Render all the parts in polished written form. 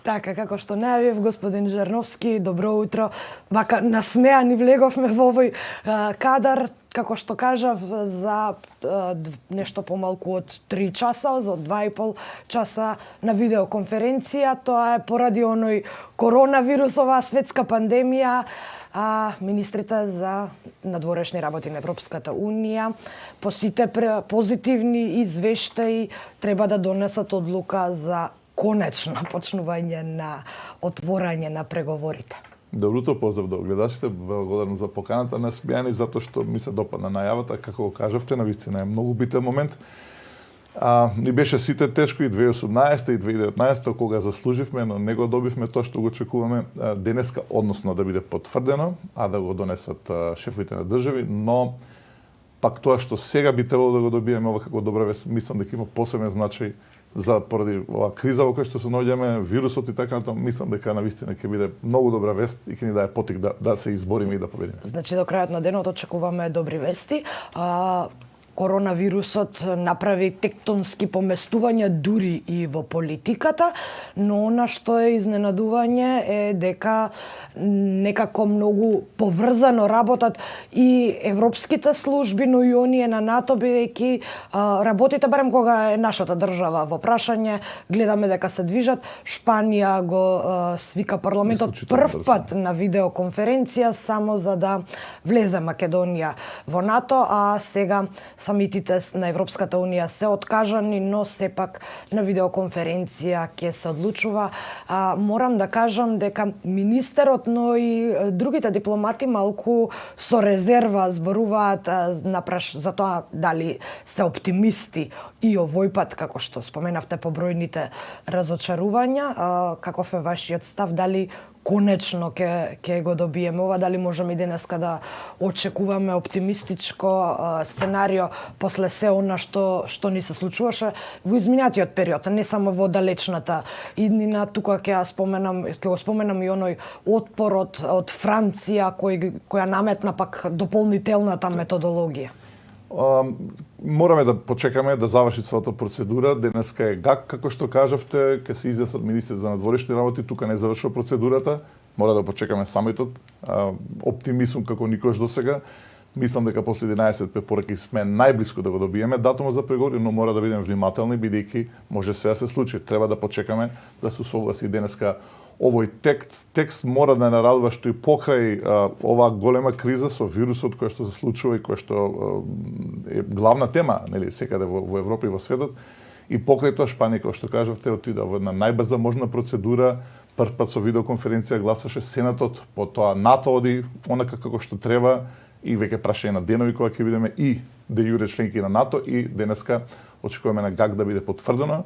Така, како што најавив, господин Жерновски, добро утро. Вака насмеани влеговме во овој кадар, како што кажав, за нешто помалку од 3 часа, за 2,5 часа на видеоконференција. Тоа е поради оној коронавирусова светска пандемија, министрите за надворешни работи на Европската Унија по сите позитивни извештаи треба да донесат одлука за конечно почнување на отворање на преговорите. Добро утро, поздрав до гледачите. Благодарам за поканата на Смејани, затоа што ми се допадна најавата, како го кажавте, навистина е многу битен момент. Ни беше сите тешко и 2018 и 2019, кога заслуживме, но не го добивме тоа што го очекуваме денеска, односно да биде потврдено, а да го донесат шефовите на држави, но пак тоа што сега би требало да го добиеме ова како добра вест, мислам дека има посебен значај за поради ова криза во која што се наоѓаме, вирусот и така натаму, мислам дека навистина ќе биде многу добра вест и ќе ни даде потик да се избориме и да победиме. Значи до крајот на денот очекуваме добри вести. Коронавирусот направи тектонски поместувања дури и во политиката, но она што е изненадување е дека некако многу поврзано работат и европските служби, но и оние на НАТО, бидејќи работите, барем кога е нашата држава во прашање, гледаме дека се движат. Шпанија го свика парламентот прв пат на видеоконференција само за да влезе Македонија во НАТО, а сега самитите на Европската Унија се откажани, но сепак на видеоконференција ќе се одлучува. Морам да кажам дека министерот, но и другите дипломати малку со резерва зборуваат за тоа дали се оптимисти и овој пат, како што споменавте, побројните разочарувања. Каков е вашиот став? Дали конечно ќе го добиеме ова, дали можеме и денеска да очекуваме оптимистичко сценарио после се она што ни се случуваше во изминатиот период, не само во далечната иднина. Тука ќе го споменам и оној отпор од Франција која наметна пак дополнителната методологија. Мораме да почекаме да заврши целата процедура. Денеска е ГАК, како што кажавте, ќе се изјаснат министри за надворешни работи, тука не завршува процедурата. Мора да почекаме самитот. Оптимизм како никош досега. Мислам дека после 11 препораки сме најблиску да го добиеме датумот за преговори, но мора да бидеме внимателни, бидејќи може се да се случи. Треба да почекаме да се согласи денеска овој текст мора да нарадува што и покрај оваа голема криза со вирусот која што се случува и која што е главна тема, нели, секаде во Европа и во светот. И покрај тоа Шпанија, како што кажавте, отида во една најбрза можна процедура. Прв пат со видеоконференција гласаше Сенатот, потоа НАТО оди онака како што треба и веќе прашање на денови кога ќе видиме и де јуре членки на НАТО и денеска очекуваме на ГАК да биде потврдено,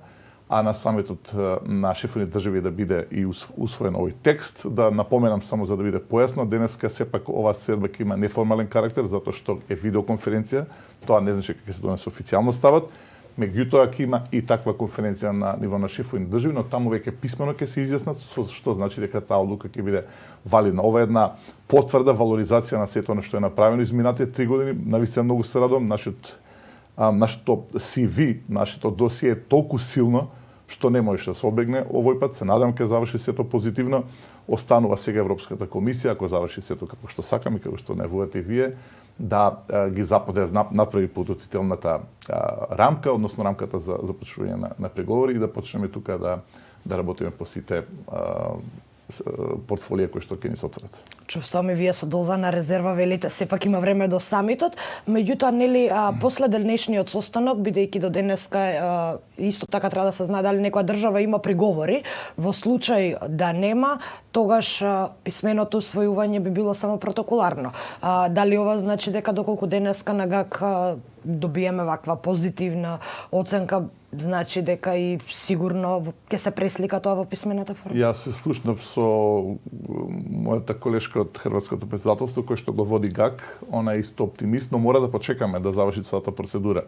а на самитот на шефовите држави да биде и усвоен овој текст. Да напоменам само за да биде појасно, денеска сепак оваа средба ќе има неформален карактер затоа што е видеоконференција, тоа не значи дека ќе се донесе официјално ставот. Меѓутоа ќе има и таква конференција на ниво на шефови држави, но таму веќе писмено ќе се изјаснат што значи дека таа одлука ќе биде валидна. Ова е една потврда, валоризација на сето она што е направено изминатите 3 години. Навистина многу се радувам, нашето CV, нашето досие е толку силно што не можеше да се одбегне овој пат. Се надам ќе заврши сето позитивно. Останува сега Европската комисија, ако заврши сето како што сакаме, како што најавувате и вие, да ги направи подготвителната рамка, односно рамката за започнување на преговори и да почнеме тука да работиме по сите портфолија кои што ќе ни се отворат. Чувствуваме вие со доза на резерва, велите сепак има време до самитот, меѓутоа нели после денешниот состанок, бидејќи до денеска исто така треба да се знае дали некоја држава има приговори, во случај да нема, тогаш писменото усвојување би било само протоколарно. Дали ова значи дека доколку денеска на ГАК добиеме ваква позитивна оценка, значи дека и сигурно ќе се преслика тоа во писмената форма? Јас се слушнав со мојата колешка од Хрватското претседателство кој што го води ГАК, она е исто оптимист, но мора да почекаме да заврши целата процедура,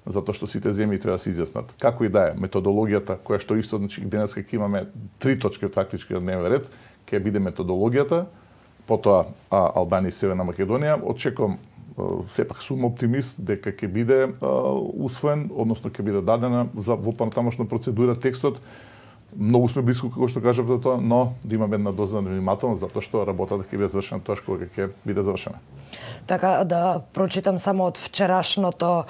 затоа што сите земји треба да се изјаснат. Како и да е, методологијата која што исто значи денеска ќе имаме 3 точки фактички на дневен ред, ќе биде методологијата, потоа Албанија и Северна Македонија. Очекувам сепак сум оптимист дека ќе биде усвоен, односно ќе биде дадена за во понатамошна процедура текстот. многу сме близко, како што кажав, до тоа, но да имаме една доза на внимателност, затоа што работата ќе биде завршена тоа кога ќе биде завршена. Така да прочитам само од вчерашната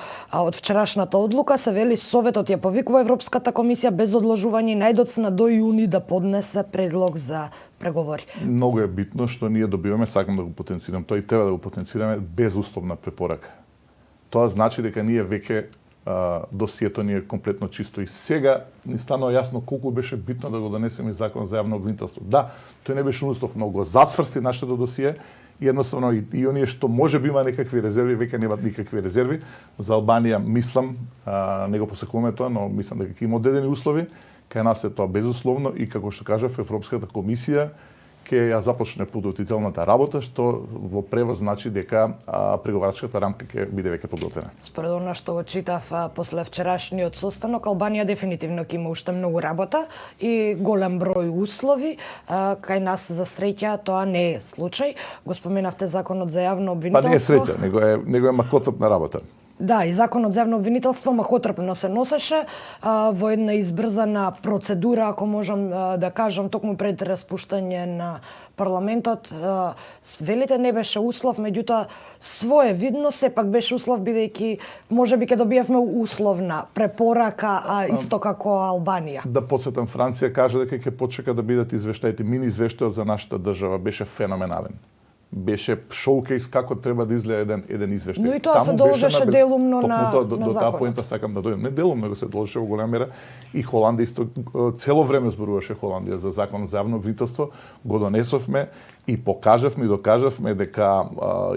одлука се вели Советот ја повикува Европската комисија без одложување најдоцна до јуни да поднесе предлог за преговори. Многу е битно што ние добиваме, сакам да го потенцирам, тоа и треба да го потенцираме безусловна препорака. Тоа значи дека ние веќе досието ни е комплетно чисто и сега ни станува јасно колку беше битно да го донесеме закон за јавно обвинителство. Да, тој не беше устов, но го засврсти нашето досие и едноставно и оние што може би има некакви резерви, веќе немаат никакви резерви. За Албанија мислам, не го посекуваме тоа, но мислам дека ќе има одредени услови, кај нас е тоа безусловно и како што кажав, Европската комисија ќе ја започне подготвителната работа, што во превод значи дека преговарачката рамка ќе биде веќе подготвена. Според она што го читав после вчерашниот состанок, Албанија дефинитивно ќе има уште многу работа и голем број услови. Кај нас за среќа тоа не е случај. Го споменавте законот за јавно обвинителство. Па не е среќа, него е макотрпна работа. Да, и законот за јавно обвинителство макотрпно се носеше во една избрзана процедура, ако можам да кажам, токму пред распуштање на парламентот. Велите не беше услов, меѓутоа своевидно сепак беше услов, бидејќи можеби ќе добиевме условна препорака, исто како Албанија. Да подсетам, Франција кажа дека ќе почека да бидат извештаите. Мини извештајот за нашата држава беше феноменален. Беше шоукейс како треба да изгледа еден извештај. Но и тоа се должеше делумно на до таа поента сакам да дојдем. Не делумно, него се должеше во голема мера и Холандија исто цело време зборуваше Холандија за закон за јавно обвинителство, го донесовме и покажавме и докажавме дека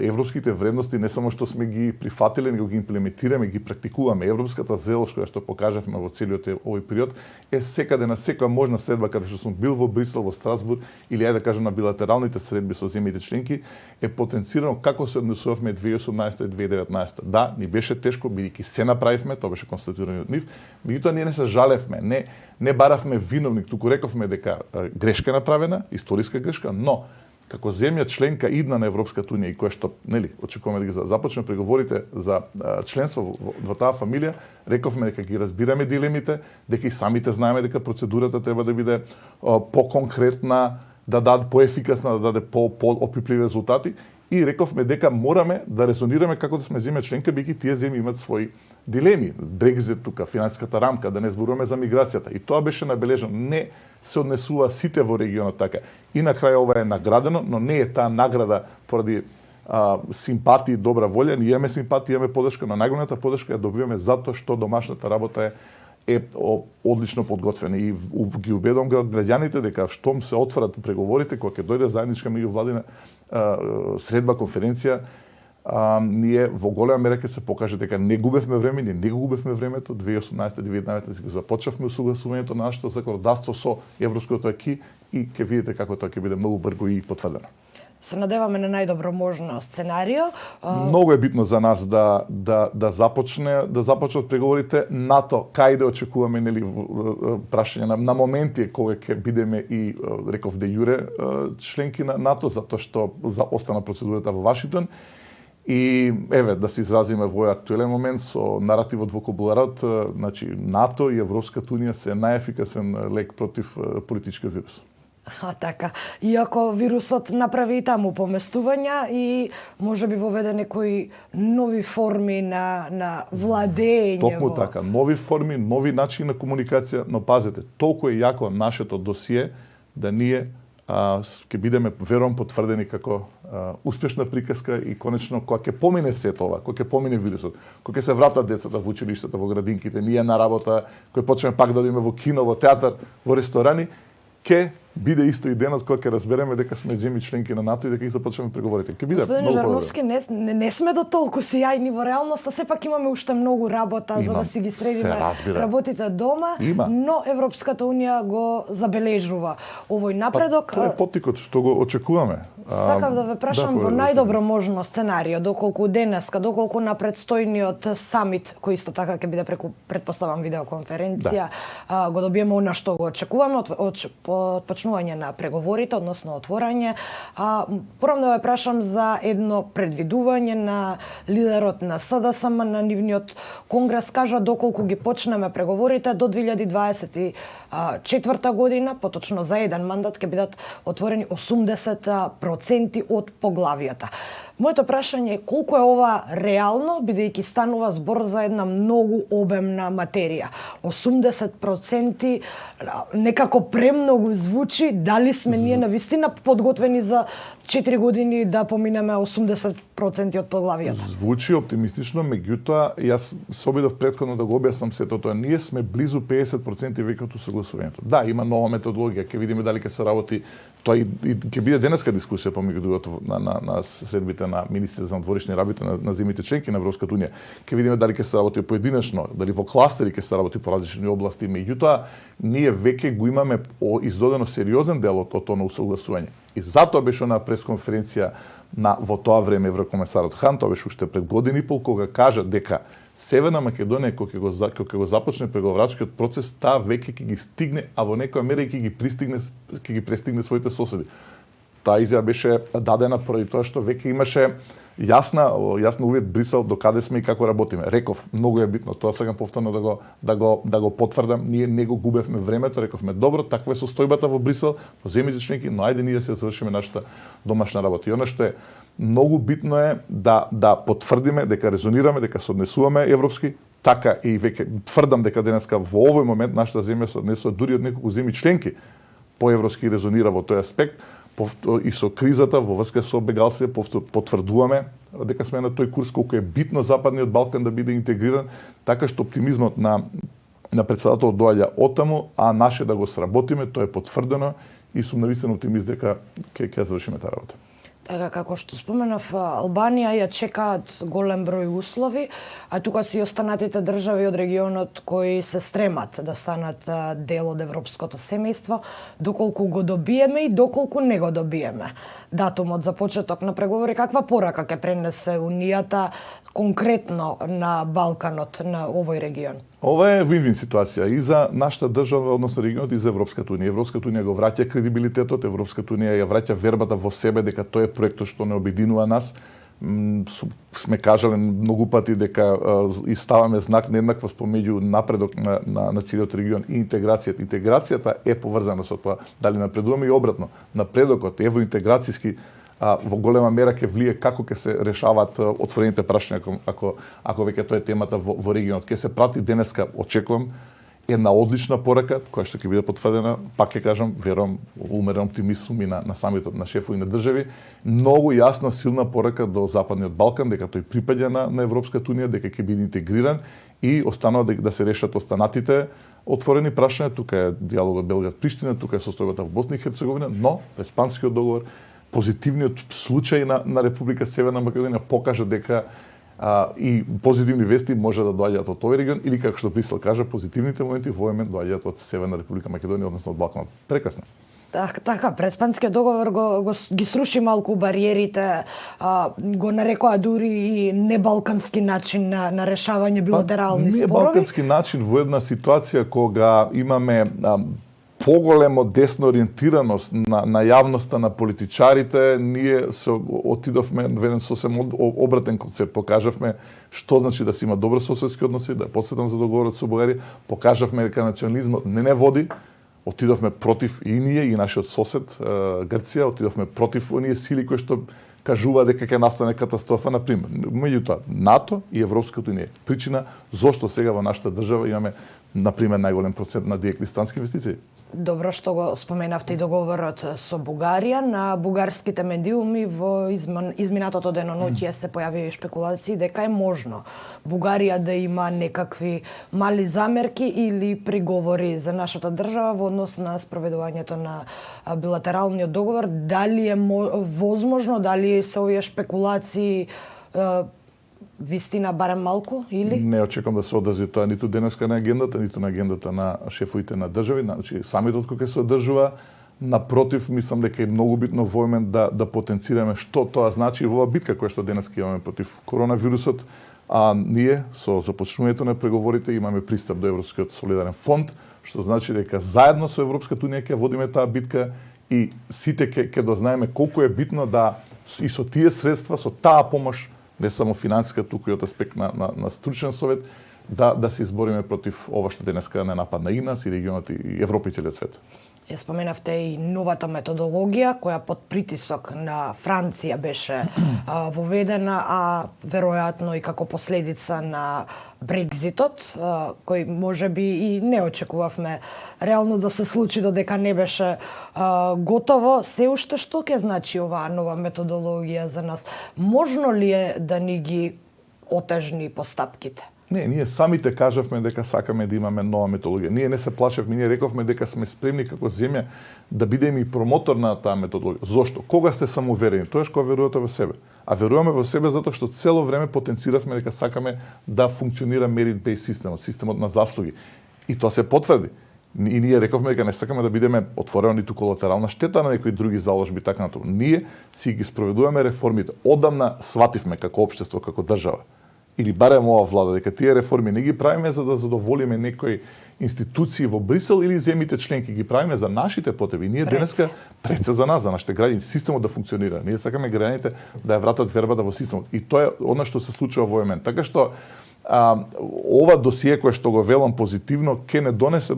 европските вредности не само што сме ги прифатиле, него ги имплементираме, ги практикуваме. Европската зрелост која што покажавме во целиот овој период е секаде на секоја можна следба каде што сум бил во Брисел, во Страсбург или ајде да кажам на билатералните средби со земјите членки е потенцирано како се однесувавме 2018 и 2019. Да, ни беше тешко бидејќи се направивме, тоа беше констатирано од нив, меѓутоа ние не се жалевме, не баравме виновник, туку рековме дека грешка е направена, историска грешка, но како земја членка идна на Европската унија и која што, очекуваме да ги започне преговорите за членство во таа фамилија, рековме дека ги разбираме дилемите, дека и самите знаеме дека процедурата треба да биде поконкретна, да даде поефикасна, да даде по-опипливи резултати и рековме дека мораме да резонираме како да сме земја членка, бидејќи тие земји имаат свои дилеми. Брекзит тука, финансиската рамка, да не зборуваме за миграцијата. И тоа беше набележано. Не се однесува сите во регионот така. И на крај ова е наградено, но не е таа награда поради симпатија и добра волја. Ние имаме симпатија, имаме поддршка, но најголемата поддршка ја добиваме затоа што домашната работа е одлично подготвена и ги убедувам граѓаните дека штом се отворат преговорите, кога ќе дојде заедничка меѓувладина средба конференција, ние во голема мера ќе се покаже дека не губевме време, ние не го губевме времето. 2018-2019 го започнавме усогласувањето на нашето законодавство со европското аки и ќе видите како тоа ќе биде многу брзо и потврдено. Се надеваме на најдобро можно сценарио. Многу е битно за нас да започнат преговорите. НАТО, кај да очекуваме прашање на моменти кога ќе бидеме и реков де јуре членки на НАТО, затоа што остана процедурата во Вашингтон. И еве да се изразиме во овој актуелен момент со наративот вокабуларот, значи НАТО и Европската унија се најефикасен лек против политичкиот вирус. Така. Иако вирусот направи и таму поместувања и можеби воведе некои нови форми на владење. Токму така, нови форми, нови начини на комуникација, но пазете, толку е јако нашето досие да ние ќе бидеме верувам потврдени како успешна приказка и конечно кога ќе помине сето ова, кога ќе помине вирусот, кога ќе се вратат децата во училиштата, во градинките, ние на работа, кога почнеме пак да одиме во кино, во театар, во ресторани, ќе биде исто и денот кога ќе разбереме дека сме земји членки на НАТО и дека ги започнеме преговорите. Ќе биде Господин Жарновски, не сме до толку сијајни во реалноста, сепак имаме уште многу работа за да си ги средиме работите дома, но Европската унија го забележува овој напредок. Тоа е поттикот што го очекуваме. Сакав да ве прашам во најдобро можно сценарио, доколку денеска, доколку на предстојниот самит, кој исто така ќе биде преку, предпоставам, видеоконференција, го добиеме она што го очекуваме од почнување на преговорите, односно отворање. Порам да ве прашам за едно предвидување на лидерот на СДСМ на нивниот конгрес, кажа доколку ги почнеме преговорите до 2022 2024 година, поточно за еден мандат, ќе бидат отворени 80% од поглавијата. Моето прашање е колку е ова реално, бидејќи станува збор за една многу обемна материја. 80% некако премногу звучи, дали сме ние навистина подготвени за 4 години да поминеме 80% од поглавијата? Звучи оптимистично, меѓутоа јас се обидов претходно да го објаснам сето тоа. Ние сме близу 50% веќе од усогласувањето. Да, има нова методологија, ќе видиме дали ќе се работи. Тоа и ќе биде денеска дискусија помеѓу другото на средбите на министрите за надворешни работи на земјите членки на Европската унија. Ќе видиме дали ќе се работи поединечно, дали во кластери ќе се работи по различни области, меѓутоа ние веќе го имаме издодено сериозен дел од тоа на усогласување. И затоа беше на пресконференција во тоа време еврокомесарот Хан, тоа беше уште пред година и пол, кога кажа дека Северна Македонија кога ќе го започне преговарачкиот процес, таа веќе ќе ги стигне, а во некоја мера ќе ги престигне своите соседи. Таа изјава беше дадена поради тоа што веќе имаше јасна увид Брисел до каде сме и како работиме. Реков, многу е битно, тоа сакам повторно да го потврдам, ние не го губевме времето, рековме добро, таква е состојбата во Брисел, во земјите членки, но ајде ние да се завршиме нашата домашна работа. И она што е многу битно е да потврдиме дека резонираме, дека се однесуваме европски, така и веќе тврдам дека денеска во овој момент нашата земја се однесува дури од неколку земји членки по-европски резонира во тој аспект. И со кризата во врска со бегалците потврдуваме дека сме на тој курс, колку е битно Западниот Балкан да биде интегриран, така што оптимизмот на претседателот доаѓа оттаму, а наше да го сработиме, тоа е потврдено и сум навистина оптимист дека ќе завршиме таа работа. Така како што споменав, Албанија ја чекаат голем број услови, а тука си останатите држави од регионот кои се стремат да станат дел од европското семејство, доколку го добиеме и доколку не го добиеме. Датумот за почеток на преговори, каква порака ќе пренесе Унијата конкретно на Балканот, на овој регион? Ова е вин-вин ситуација и за нашата држава, односно регионот, и за Европската унија. Европската унија го враќа кредибилитетот, Европската унија ја враќа вербата во себе дека тој е проектот што не обединува нас. Сме кажале многу пати дека и ставаме знак на еднаквост помеѓу напредок на целиот регион и интеграцијата. Интеграцијата е поврзана со тоа дали напредуваме и обратно. Напредокот евроинтеграцијски во голема мера ќе влие како ќе се решаваат отворените прашања ако веќе тоа е темата во регионот. Ќе се прати денеска, очекувам, една одлична порака која што ќе биде потврдена, пак ќе кажам, верувам, умерен оптимист сум и на самитот на шефови на држави, многу јасна силна порака до Западниот Балкан дека тој припаѓа на Европската унија, дека ќе биде интегриран и останува да се решат останатите отворени прашања. Тука е диалогот Белград-Приштина, тука е состојбата во Босна и Херцеговина, но Преспанскиот договор, позитивниот случај на Република Северна Македонија покажа дека и позитивни вести може да доаѓаат од тој регион или како што Брисел кажа, позитивните моменти во овој момент доаѓаат од Северна Република Македонија, односно од Балканот. Прекрасно. Така, Преспанскиот договор ги сруши малку бариерите, го нарекоа дури и небалкански начин на решавање билатерални спорови. Небалкански начин во една ситуација кога имаме поголемо десно ориентираност на јавноста, на политичарите, ние се отидовме во еден сосем обратен концепт. Покажавме што значи да се има добро соседски односи, да подсетам за договорот со Бугарија, покажавме дека национализмот не води, отидовме против и ние и нашиот сосед Грција, отидовме против оние сили кои што кажува дека ќе настане катастрофа, например. Меѓутоа, НАТО и Европската унија причина зошто сега во нашата држава имаме, например, најголем процент на директни странски инвестиции. Добро што го споменавте и договорот со Бугарија. На бугарските медиуми во изминатото деноноќие се појавија и шпекулации дека е можно Бугарија да има некакви мали замерки или приговори за нашата држава во однос на спроведувањето на билатералниот договор. Дали е возможно, дали се овие шпекулации вистина барем малку или? Не очекувам да се одржи тоа ниту денеска на агендата, ниту на агендата на шефовите на држави. Значи, самитот кој ќе се одржува, напротив, мислам дека е многу битно во момент да потенцираме што тоа значи во оваа битка која што денеска имаме против коронавирусот. А ние со започнувањето на преговорите имаме пристап до Европскиот солидарен фонд, што значи дека заедно со Европската унија ќе водиме таа битка и сите ќе дознаеме колку е битно да и со тие средства, со таа помош, не само финансиска, туку и од аспект на стручен совет, да се избориме против ова што денеска не нападна и нас, и регионот, и Европа и целиот свет. Ја споменавте и новата методологија која под притисок на Франција беше воведена, а веројатно и како последица на Брекзитот, кој можеби и не очекувавме реално да се случи додека не беше готово. Се уште што ќе значи оваа нова методологија за нас? Можно ли е да ни ги отежни постапките? Не, ние самите кажавме дека сакаме да имаме нова методологија. Ние не се плашевме, ние рековме дека сме спремни како земја да бидеме и промотор на таа методологија. Зошто? Кога сте самоуверени? Тоа кога верувате во себе. А веруваме во себе затоа што цело време потенциравме дека сакаме да функционира merit-based системот, системот на заслуги. И тоа се потврди. И ние рековме дека не сакаме да бидеме отворено ниту колатерална штета на некои други заложби така натаму. Ние си ги спроведуваме реформите. Одамна свативме како општество, како држава, или барем ова влада, дека тие реформи не ги правиме за да задоволиме некои институции во Брисел или земјите членки, ги правиме за нашите потреби. Ние денеска пред се за нас, за нашите граѓани, системот да функционира. Ние сакаме граѓаните да ја вратат вербата во системот. И тоа е она што се случува во момент. Така што ова досие кое што го велам позитивно ќе не донесе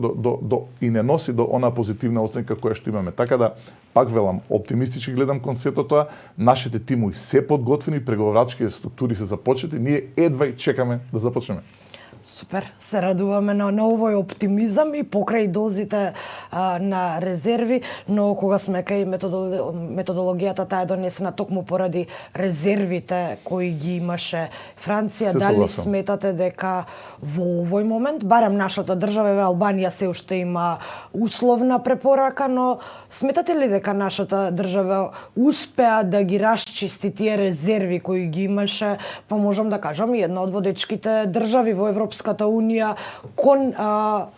и не носи до она позитивна оценка која што имаме. Така да пак велам, оптимистички гледам кон сето тоа, нашите тимови се подготвени, преговарачките структури се започнати, ние едва и чекаме да започнеме. Супер, се радуваме на овој оптимизам и покрај дозите на резерви, но кога сме кај методологијата, таа е донесена токму поради резервите кои ги имаше Франција. Дали сметате дека во овој момент, барем нашата држава, Албанија се уште има условна препорака, но сметате ли дека нашата држава успеа да ги расчисти тие резерви кои ги имаше, па можам да кажам и една од водечките држави во Европската Унија кон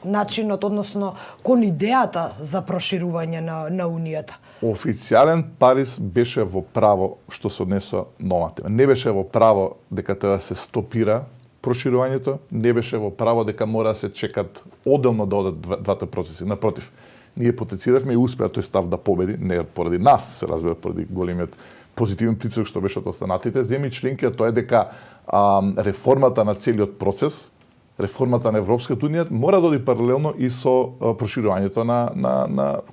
начинот, односно кон идејата за проширување на Унијата? Официјален Париз беше во право што се однесува нормативно. Не беше во право дека треба да се стопира проширувањето, не беше во право дека мора да се чекат одделно да одат двата процеси. Напротив, ние потенциравме и успеа тој став да победи, не поради нас, се разбира, поради големиот позитивен притисок што беше од останатите земји членки, тоа е дека реформата на целиот процес, реформата на Европската Унија мора да оди паралелно и со проширувањето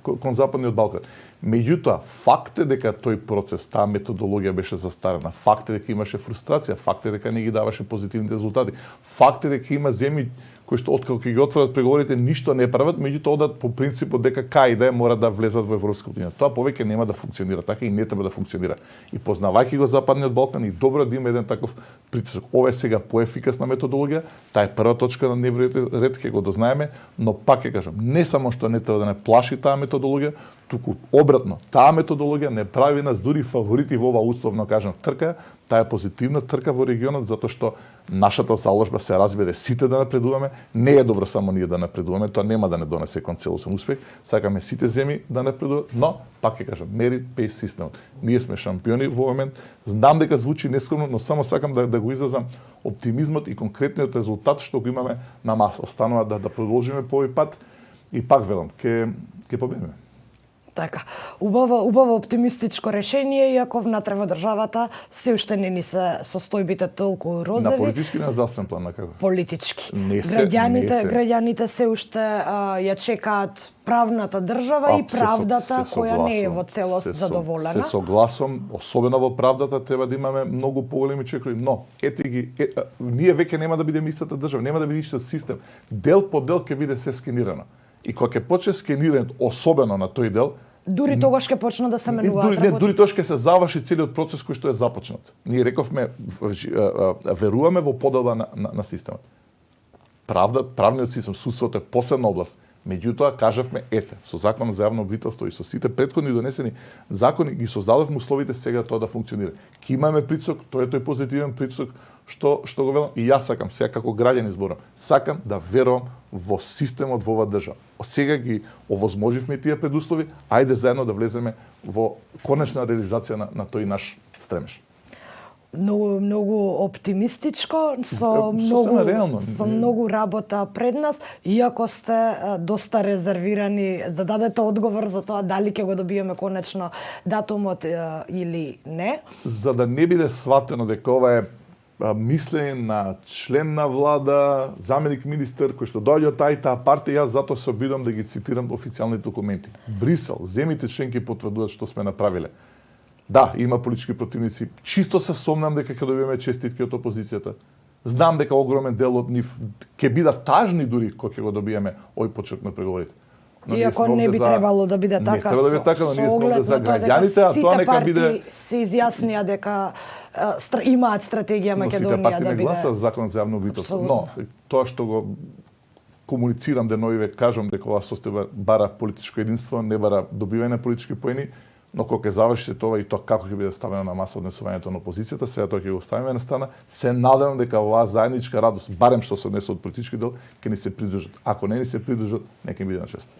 кон Западниот Балкан. Меѓутоа, факт е дека тој процес, таа методологија беше застарена. Факт е дека имаше фрустрација, факт е дека не ги даваше позитивни резултати. Факт е дека има земји кои што откако ќе ги отворат преговорите ништо не прават, меѓутоа одат по принципот дека кај да мора да влезат во Европската Унија. Тоа повеќе нема да функционира така и не треба да функционира. И познавајќи го Западниот Балкан, и добро да има еден таков притисок. Ова е сега поефикасна методологија, таа е прва точка на дневниот ред, ќе го дознаеме, но пак ќе кажам, не само што не треба да не плаши таа методологија, туку обратно, таа методологија не прави нас дури фаворити во оваа условно кажам трка, таа е позитивна трка во регионот затоа што нашата заложба се разбере сите да напредуваме, не е добро само ние да напредуваме, тоа нема да не донесе кон целосен успех, сакаме сите земји да напредуваат, но пак ќе кажам, merit-based системот. Ние сме шампиони во момент, знам дека звучи нескромно, но само сакам да го изразам оптимизмот и конкретниот резултат што го имаме на маса. Останува да продолжиме по овој пат и пак велам, ќе победиме. Така, убаво оптимистичко решение, иако внатре во државата се уште не ни се состојбите толку розови. На политички или на здравствен план, на како? Политички. Граѓаните се уште ја чекаат правната држава и правдата која не е во целост задоволена. Се согласам, особено во правдата треба да имаме многу поголеми чекови, но ние веќе нема да бидеме истата држава, нема да биде истиот систем. Дел по дел ќе биде се скенирано. И кога ќе почне скенирањето, особено на тој дел, дури тогаш ќе почнат да се менуваат работи. Дури тогаш ќе се заврши целиот процес кој што е започнат. Ние рековме, веруваме во поделба на системот. Правниот систем, судството е посебна област. Меѓутоа, кажавме, со Законот за јавно обвинителство и со сите претходни донесени закони ги создадовме условите сега тоа да функционира. Ки имаме притисок, тој е тој позитивен притисок што го велам и јас сакам сега како граѓанин зборам. Сакам да верувам во системот во оваа држава. Сега ги овозможивме тие предуслови, ајде заедно да влеземе во конечна реализација на тој наш стремеж. Многу оптимистичко, со многу работа пред нас, иако сте доста резервирани да дадете одговор за тоа дали ќе го добиеме конечно датумот или не. За да не биде сватено дека ова е мислење на член на влада, заменик министер, кој што доаѓа од таа партија, јас затоа се обидам да ги цитирам официјалните документи. Брисел, земите членки потврдуваат што сме направиле. Да, има политички противници. Чисто се сомнам дека ќе добиеме честитки од опозицијата. Знам дека огромен дел од нив ќе бидат тажни дури кога ќе го добиеме овој почеток на преговорите. Иако не би требало да биде така, не треба да биде така, но ние сме овде за граѓаните, а тоа нека биде... се изјаснија дека имаат стратегија Македонија да биде... Сите партии не гласат закон за јавно обвинителство. Но, тоа што го комуницирам деновиве, кажам дека ова состојба бара политичко единство, не бара добивање на политички поени, но кога ќе заврши тоа и тоа како ќе биде ставено на маса однесувањето на опозицијата, сега тоа ќе го ставиме на страна, се надевам дека оваа заедничка радост, барем што се однесе од политички дел, ќе ни се придружат. Ако не ни се придружат, нека им биде на чест.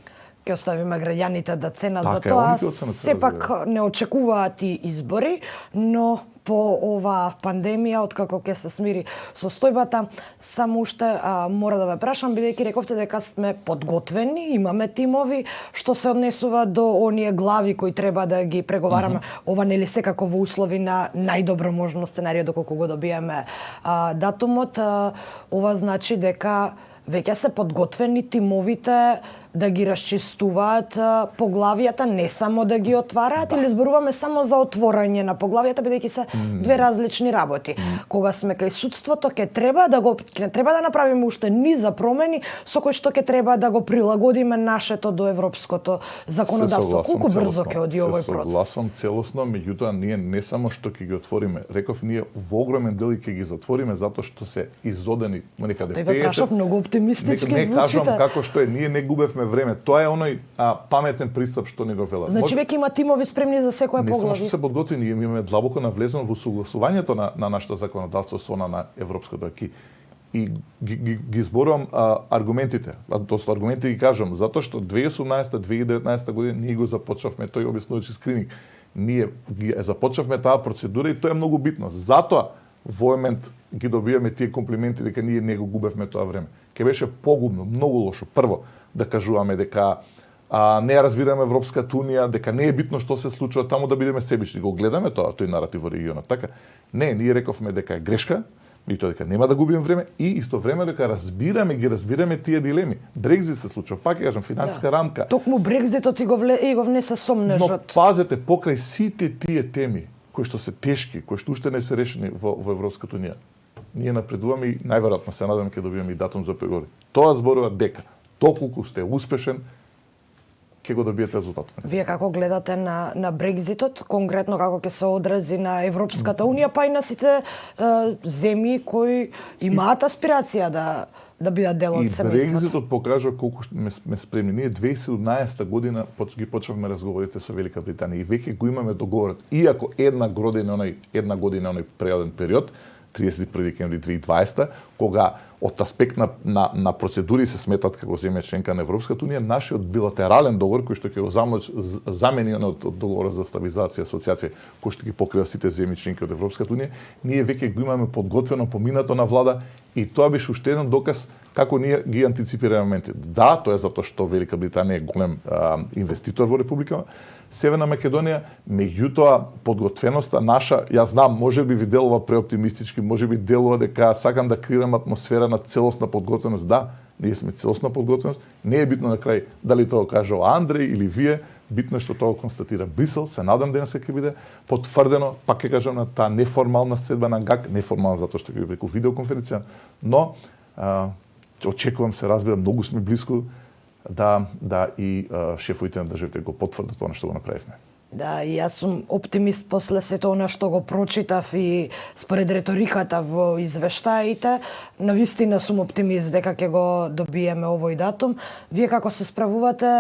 Ќе оставиме граѓаните да ценат за Така тоа. Сепак не очекуваат и избори, но по оваа пандемија, откако ќе се смири состојбата, само уште мора да ве прашам, бидејќи рековте дека сме подготвени, имаме тимови, што се однесува до оние глави кои треба да ги преговараме. Ова нели секако во услови на најдобро можно сценарио доколку го добиеме датумот. Ова значи дека веќе се подготвени тимовите да ги расчистуваат поглавијата, не само да ги отвараат, или зборуваме само за отворање на поглавијата, бидејќи се две различни работи. Кога сме кај судството, ќе треба да направиме уште низ за промени со кои што ќе треба да го прилагодиме нашето до европското законодавство. Колку брзо ќе оди овој процес? Согласувам целосно, меѓутоа ние не само што ќе ги отвориме, реков ние во огромен дел ќе ги затвориме затоа што се изодени некаде 50. Тој ве прашав многу оптимистички звучите. Не кажам како што е, ние не губевме време. Тоа е оној паметен пристап што не го велат. Значи веќе има тимови спремни за секое поглави. Не само што се подготвени, имаме длабоко навлезено во согласувањето на нашето законодавство со на европското аки. И ги зборувам аргументите. Тоа аргументи ги кажам затоа што 2018-2019 година ние го започнавме тој објаснувачи скрининг. Ние ги започнавме таа процедура и тоа е многу битно. Затоа во момент ги добиваме тие комплименти дека ние не го губевме тоа време. Ке беше погубно, многу лошо. Прво, да кажуваме дека не ја разбираме Европската унија, дека не е битно што се случува таму, да бидеме себични. Го гледаме тој наратив во регионот, така? Не, ние рековме дека е грешка, и тоа дека нема да губиме време и исто време дека разбираме тие дилеми. Брекзит се случува, пак ја кажам, финансиска рамка. Токму Брекзитот и го внесе сомнежот. Но пазете, покрај сите тие теми кои што се тешки, кои што уште не се решени во Европската унија, ние напредуваме и најверојатно се надевам ќе добиеме и датум за преговори. Тоа зборува дека доколку сте успешен, ќе го добиете резултат. Вие како гледате на Брекзитот, конкретно како ќе се одрази на Европската унија, па и на сите земји кои имаат аспирација да бидат дел од семејството? И Брекзитот покажа колку сме спремни. Ние 2017 година ги почнавме разговорите со Велика Британија и веќе го имаме договорот. Иако една година оној преоден период, 31 декември 2020, кога од аспект на процедури се сметат како земја членка на Европската унија, нашиот билатерален договор кој што ќе го замени од договорот за стабилизација и асоциација, кој што ги покрива сите земји членки од Европската унија, ние веќе го имаме подготвено поминато на влада и тоа беше уште еден доказ како ние ги антиципираме моменти. Да, тоа е затоа што Велика Британија е голем инвеститор во Република Северна Македонија, меѓутоа подготвеноста наша, јас знам, можеби ви делува преоптимистички, можеби делува дека сакам да креирам атмосфера на целосна подготвеност. Да, ние сме целосна подготвеност. Не е битно на крај дали тоа кажа Андреј или вие, битно е што тоа констатира Брисел. Се надам денеска ќе биде потврдено, пак ќе кажам на таа неформална следба на ГАК, неформална затоа што ќе биде преку видеоконференција, но очекувам, се разбира, многу сме близко да и шефовите на државите го потврдат тоа што го направивме. Да, и јас сум оптимист после сето она што го прочитав и според реториката во извештаите, навистина сум оптимист дека ќе го добиеме овој датум. Вие како се справувате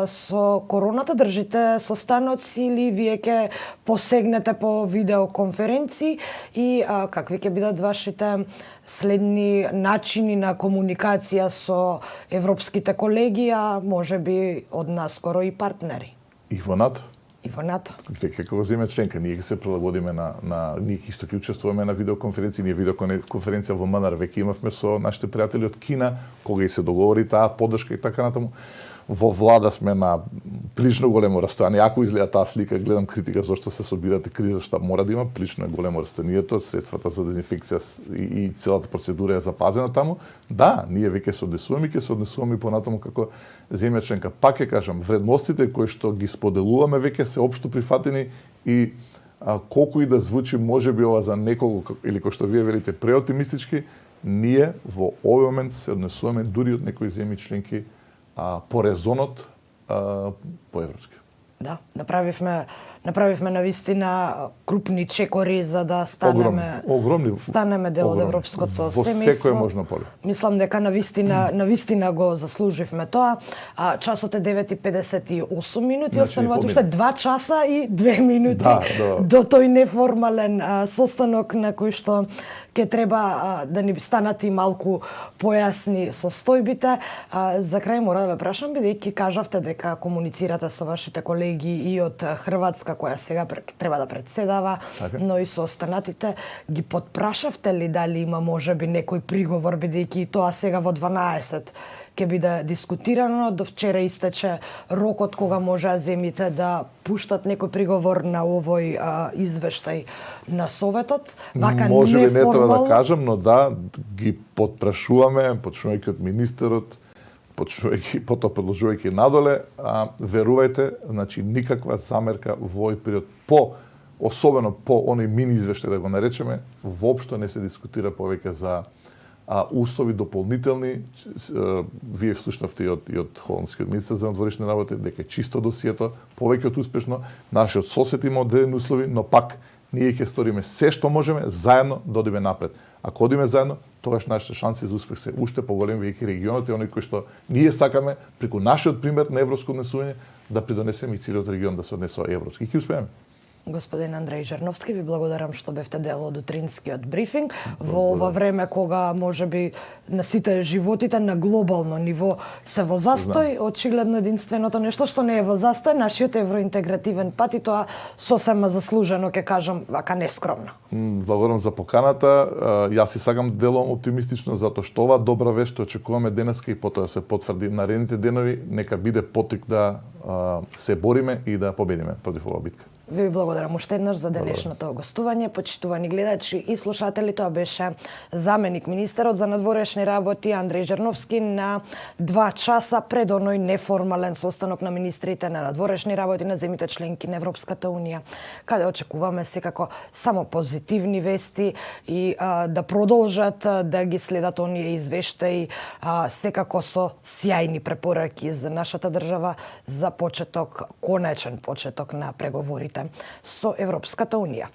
со короната, држите состаноци или вие ќе посегнете по видеоконференции и какви ќе бидат вашите следни начини на комуникација со европските колеги, а можеби од наскоро и партнери? И во НАТО. И во НАТО. Како земја членка, ние ќе се прилагодиме ние исто ќе учествуваме на видеоконференции, ние видеоконференција во МНР веќе имавме со нашите пријатели од Кина, кога и се договори таа поддршка и така натаму. во влада сме на прилично големо растојание. Ако изгледа таа слика, гледам критика зашто се собирате криза штаб, мора да има прилично големо растојанието, средствата за дезинфекција и целата процедура е запазена таму. Да, ние веќе се однесуваме и ќе се однесуваме понатаму како земја членка. Пак ќе кажам, вредностите кои што ги споделуваме веќе се општо прифатени и колку и да звучи можеби ова за некого или кој што вие велите преоптимистички, ние во овој момент се однесуваме дури од некои земји членки по резонот по европски. Да, направивме навистина крупни чекори за да огромни станеме дел од европското семејство. Во секое можно поле. Мислам дека навистина го заслуживме тоа. Часот е 9:58 минути, остануваат уште 2 часа и 2 минути до тој неформален состанок на кој што ќе треба да ни станат и малку појасни состојбите. За крај мора да ве прашам, бидејќи кажавте дека комуницирате со вашите колеги и од Хрватска, која сега треба да председава, но и со останатите, ги потпрашавте ли дали има можеби некој приговор, бидејќи тоа сега во 12 ќе биде дискутирано. До вчера истече рокот кога може земјите да пуштат некој приговор на овој извештај на Советот. Вака може би не треба да кажам, но да, ги потпрашуваме, почнувајќи од министерот, потоа продолжувајќи надоле, верувајте, значи никаква замерка во овој период особено по оној мини извештај да го наречеме, воопшто не се дискутира повеќе за услови дополнителни. Вие слушнавте и од холандскиот министер за надворешни работи дека е чисто досието, повеќе од успешно, нашиот сосед има одредени услови, но пак ние ќе сториме се што можеме заедно да одиме напред. Ако одиме заедно, тогаш нашите шанси за успех се уште поголеми, веќе регионот е оној кој што ние сакаме преку нашиот пример на европско однесување да придонесеме и целиот регион да се однесува европски. И ќе успееме. Господин Андреј Жерновски, ви благодарам што бевте дел од утринскиот брифинг во ова време кога можеби на сите животите на глобално ниво се во застој. Очигледно единственото нешто што не е во застој нашиот евроинтегративен пат, и тоа сосема заслужено, ќе кажам, вака нескромно. Благодарам за поканата. Јас и сакам да делувам оптимистично затоа што ова добра вест што очекуваме денеска и потоа се потврди наредните денови, нека биде поттик да се бориме и да победиме против оваа битка. Ви благодарам уште еднаш за денешното гостување. Почитувани гледачи и слушатели, тоа беше заменик министерот за надворешни работи Андреј Жерновски на 2 часа пред оној неформален состанок на министрите на надворешни работи на земјите членки на Европската унија, каде очекуваме секако само позитивни вести и да продолжат да ги следат оние извештаи секако со сјајни препораки за нашата држава за почеток, конечен почеток на преговорите со Европската унија.